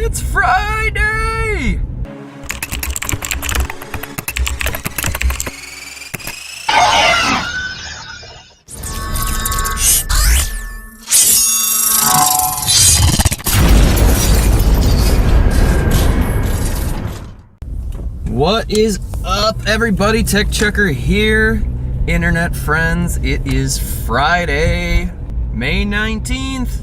It's Friday! What is up, everybody? Tech Checker here, internet friends. It is Friday, May 19th.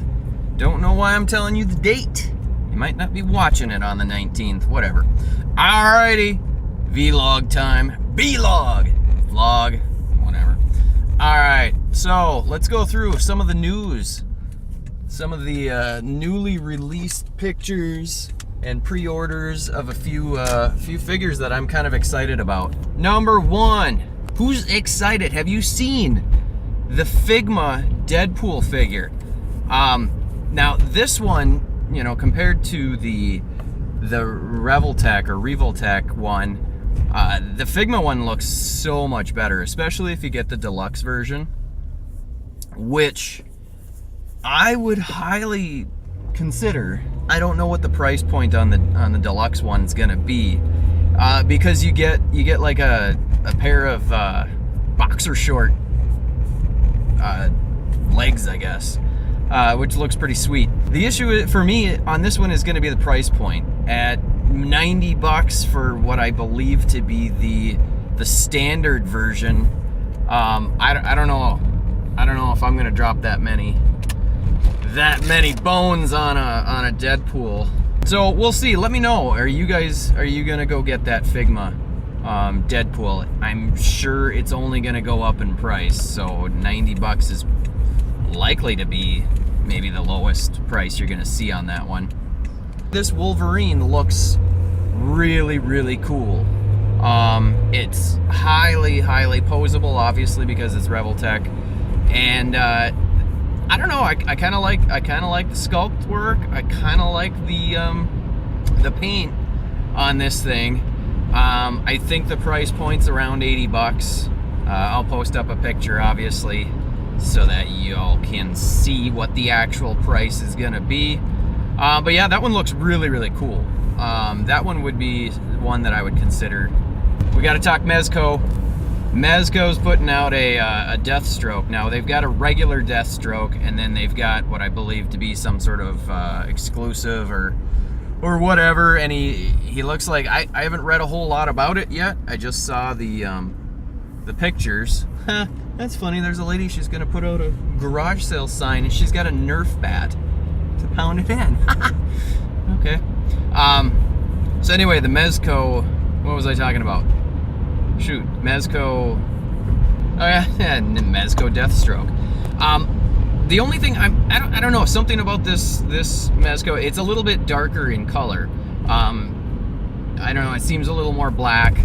Don't know why I'm telling you the date. You might not be watching it on the 19th, whatever. Alrighty, vlog time. Vlog, whatever. Alright, so let's go through some of the news. Some of the newly released pictures and pre-orders of a few figures that I'm kind of excited about. Number one, who's excited? Have you seen the Figma Deadpool figure? Now this one, you know, compared to the Revoltech one, the Figma one looks so much better, especially if you get the deluxe version, which I would highly consider. I don't know what the price point on the deluxe one's gonna be, because you get like a pair of boxer short legs, I guess, which looks pretty sweet. The issue for me on this one is going to be the price point at $90 for what I believe to be the standard version. I don't know if I'm going to drop that many bones on a Deadpool. So we'll see. Let me know. Are you gonna go get that Figma Deadpool? I'm sure it's only gonna go up in price, so $90 is likely to be maybe the lowest price you're gonna see on that one. This Wolverine looks really, really cool. It's highly posable, obviously, because it's Revoltech, and I don't know. I kind of like the sculpt work. I kind of like the paint on this thing. I think the price point's around $80. I'll post up a picture, obviously, so that y'all can see what the actual price is gonna be. But yeah, that one looks really, really cool. That one would be one that I would consider. We got to talk Mezco. Mezco's putting out a Deathstroke. Now, they've got a regular Deathstroke, and then they've got what I believe to be some sort of exclusive or whatever, and he looks like, I haven't read a whole lot about it yet. I just saw the pictures. That's funny, there's a lady, she's gonna put out a garage sale sign, and she's got a Nerf bat to pound it in. Okay. So anyway, the Mezco, what was I talking about? Shoot, Mezco. Oh yeah, Mezco Deathstroke. The only thing I don't know, something about this Mezco. It's a little bit darker in color. I don't know. It seems a little more black,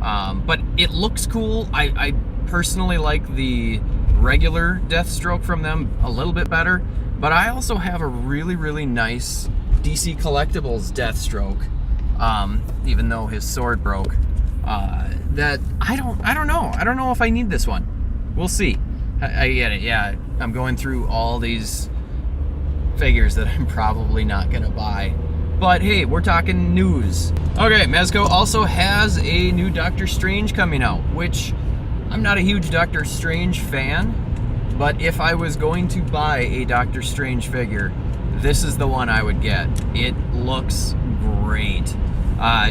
but it looks cool. I personally like the regular Deathstroke from them a little bit better. But I also have a really nice DC Collectibles Deathstroke, even though his sword broke. That I don't know if I need this one. We'll see. I get it. Yeah, I'm going through all these figures that I'm probably not gonna buy. But hey, we're talking news. Okay, Mezco also has a new Doctor Strange coming out, which I'm not a huge Doctor Strange fan, but if I was going to buy a Doctor Strange figure, this is the one I would get. It looks great.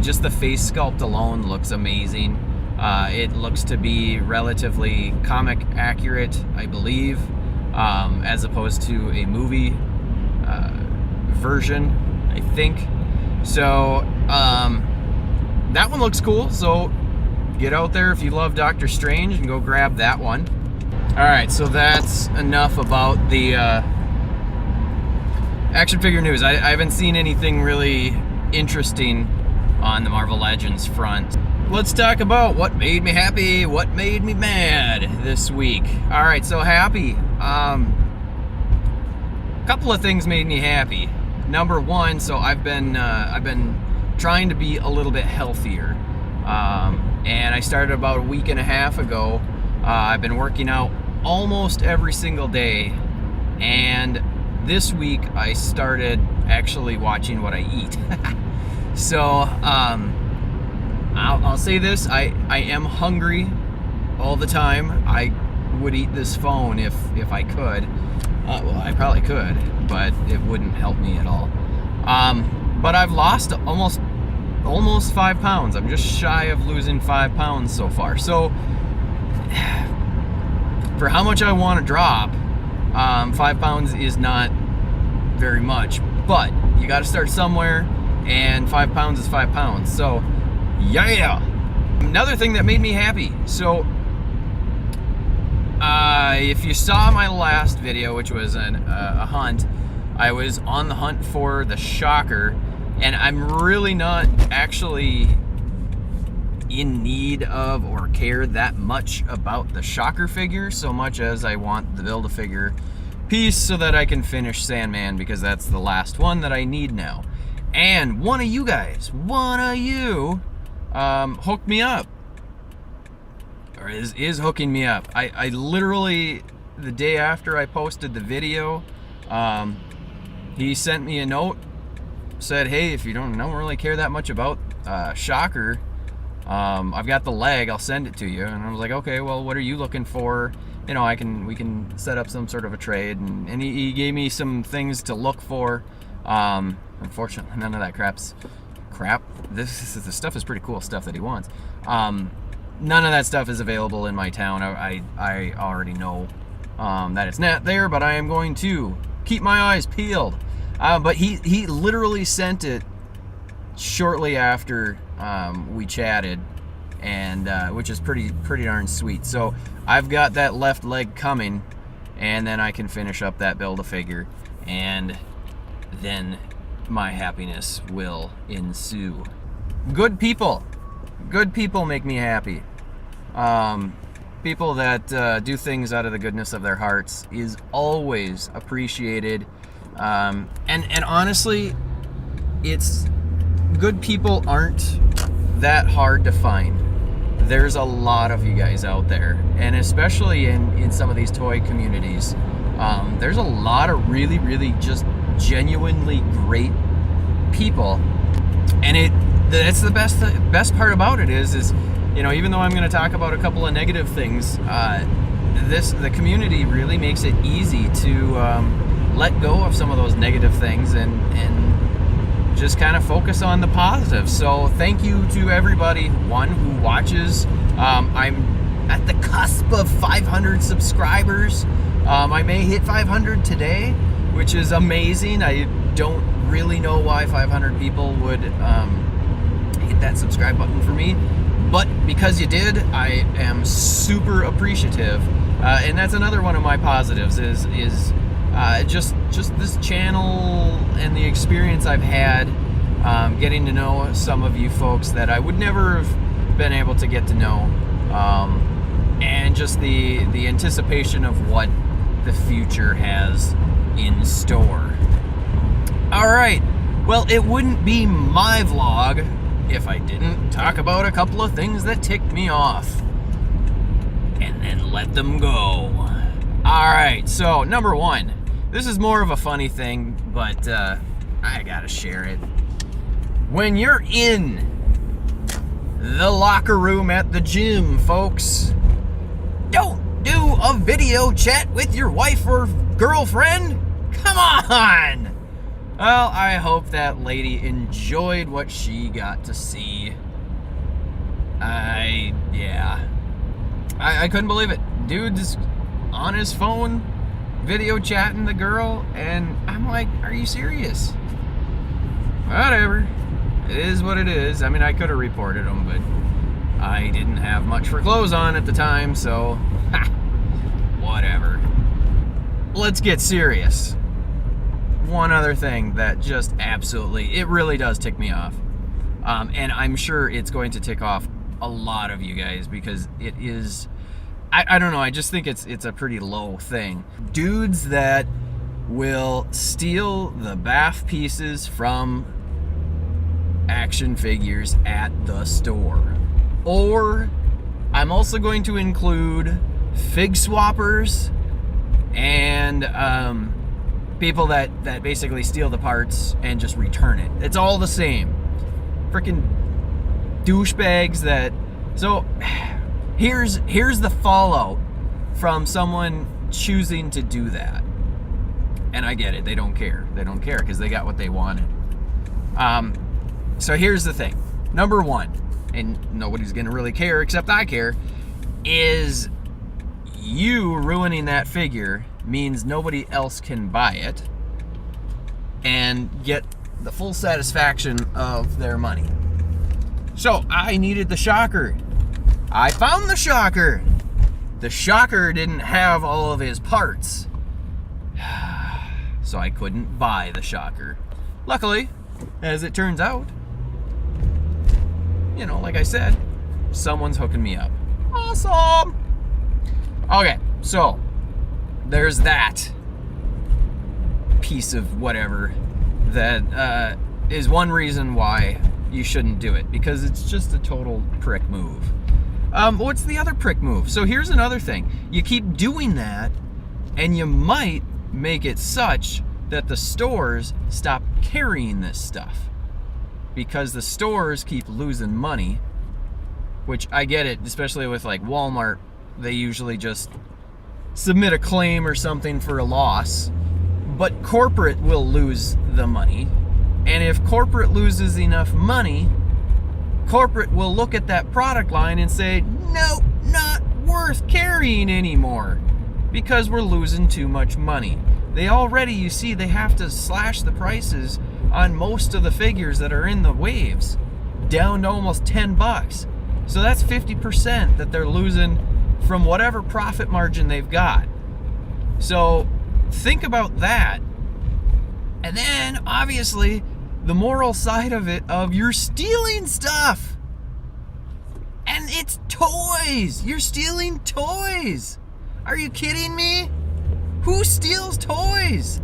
Just the face sculpt alone looks amazing. It looks to be relatively comic accurate, I believe, as opposed to a movie version, I think. So that one looks cool. So get out there if you love Doctor Strange and go grab that one. All right, so that's enough about the action figure news. I haven't seen anything really interesting on the Marvel Legends front. Let's talk about what made me happy, what made me mad this week. All right, so happy. A couple of things made me happy. Number one, so I've been trying to be a little bit healthier, and I started about a week and a half ago. I've been working out almost every single day, and this week I started actually watching what I eat. So I'll say this, I am hungry all the time. I would eat this phone if I could. Well, I probably could, but it wouldn't help me at all. But I've lost almost 5 pounds. I'm just shy of losing 5 pounds so far. So for how much I want to drop, 5 pounds is not very much, but you got to start somewhere, and 5 pounds is 5 pounds. So yeah. Another thing that made me happy. So if you saw my last video, which was a hunt, I was on the hunt for the shocker, and I'm really not actually in need of or care that much about the shocker figure so much as I want the Build-A-Figure piece so that I can finish Sandman, because that's the last one that I need now. And one of you hooked me up, or is hooking me up. I literally, the day after I posted the video, he sent me a note, said, hey, if you don't really care that much about shocker, I've got the leg, I'll send it to you. And I was like, okay, well, what are you looking for? You know, we can set up some sort of a trade. And he gave me some things to look for. Unfortunately, none of that crap. This stuff is pretty cool stuff that he wants. None of that stuff is available in my town. I already know that it's not there, but I am going to keep my eyes peeled. But he literally sent it shortly after we chatted, and which is pretty darn sweet. So I've got that left leg coming, and then I can finish up that Build-A-Figure, and then my happiness will ensue. Good people make me happy. People that do things out of the goodness of their hearts is always appreciated. And honestly, good people aren't that hard to find. There's a lot of you guys out there, and especially in some of these toy communities, there's a lot of really just genuinely great people. And that's the best part about it is, you know, even though I'm going to talk about a couple of negative things, the community really makes it easy to let go of some of those negative things and just kind of focus on the positive. So thank you to everybody, who watches. I'm at the cusp of 500 subscribers. I may hit 500 today, which is amazing. I don't really know why 500 people would hit that subscribe button for me, but because you did, I am super appreciative. And that's another one of my positives is just this channel and the experience I've had getting to know some of you folks that I would never have been able to get to know, and just the anticipation of what the future has in store. All right, well, it wouldn't be my vlog if I didn't talk about a couple of things that ticked me off and then let them go. All right, so number one, this is more of a funny thing, but I gotta share it. When you're in the locker room at the gym, folks, don't do a video chat with your wife or girlfriend. Come on! Well, I hope that lady enjoyed what she got to see. I couldn't believe it. Dude's on his phone, video chatting the girl, and I'm like, are you serious? Whatever. It is what it is. I mean, I could have reported him, but I didn't have much for clothes on at the time, so whatever. Let's get serious. One other thing that just absolutely, it really does tick me off. And I'm sure it's going to tick off a lot of you guys, because it is, I don't know, I just think it's a pretty low thing. Dudes that will steal the bath pieces from action figures at the store. Or I'm also going to include fig swappers and people that basically steal the parts and just return it. It's all the same. Freaking douchebags that... So, here's the fallout from someone choosing to do that. And I get it. They don't care. They don't care because they got what they wanted. So here's the thing. Number one, and nobody's going to really care except I care, is you ruining that figure means nobody else can buy it and get the full satisfaction of their money. So I needed the Shocker. I found the Shocker. The Shocker didn't have all of his parts, so I couldn't buy the Shocker. Luckily, as it turns out, you know, like I said, someone's hooking me up. Awesome. Okay, so there's that piece of whatever that is one reason why you shouldn't do it, because it's just a total prick move. What's the other prick move? So here's another thing. You keep doing that, and you might make it such that the stores stop carrying this stuff, because the stores keep losing money, which I get it, especially with like Walmart. They usually just submit a claim or something for a loss, but corporate will lose the money. And if corporate loses enough money, corporate will look at that product line and say, no, not worth carrying anymore because we're losing too much money. They already, you see, they have to slash the prices on most of the figures that are in the waves down to almost $10. So that's 50% that they're losing from whatever profit margin they've got. So think about that. And then obviously the moral side of it, of you're stealing stuff. And it's toys. You're stealing toys. Are you kidding me? Who steals toys?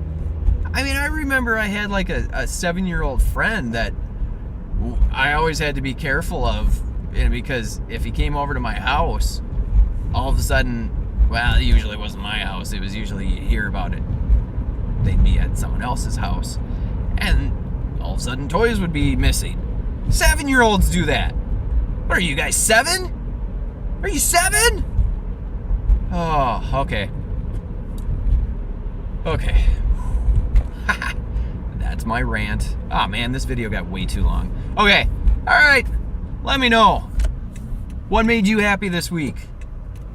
I mean, I remember I had like a 7-year-old friend that I always had to be careful of, because if he came over to my house, all of a sudden, well, it usually wasn't my house. It was usually you'd hear about it. They'd be at someone else's house. And all of a sudden, toys would be missing. 7-year-olds do that. What are you guys, 7? Are you 7? Oh, okay. Okay. That's my rant. Oh man, this video got way too long. Okay, alright. Let me know. What made you happy this week?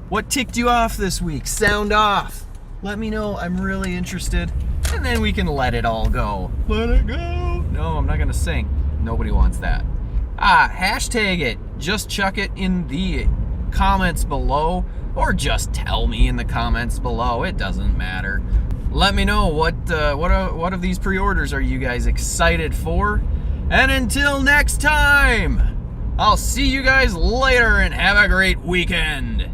What ticked you off this week? Sound off. Let me know. I'm really interested. And then we can let it all go. Let it go. No, I'm not gonna sing. Nobody wants that. Hashtag it. Just chuck it in the comments below, or just tell me in the comments below. It doesn't matter. Let me know what of these pre-orders are you guys excited for. And until next time, I'll see you guys later and have a great weekend.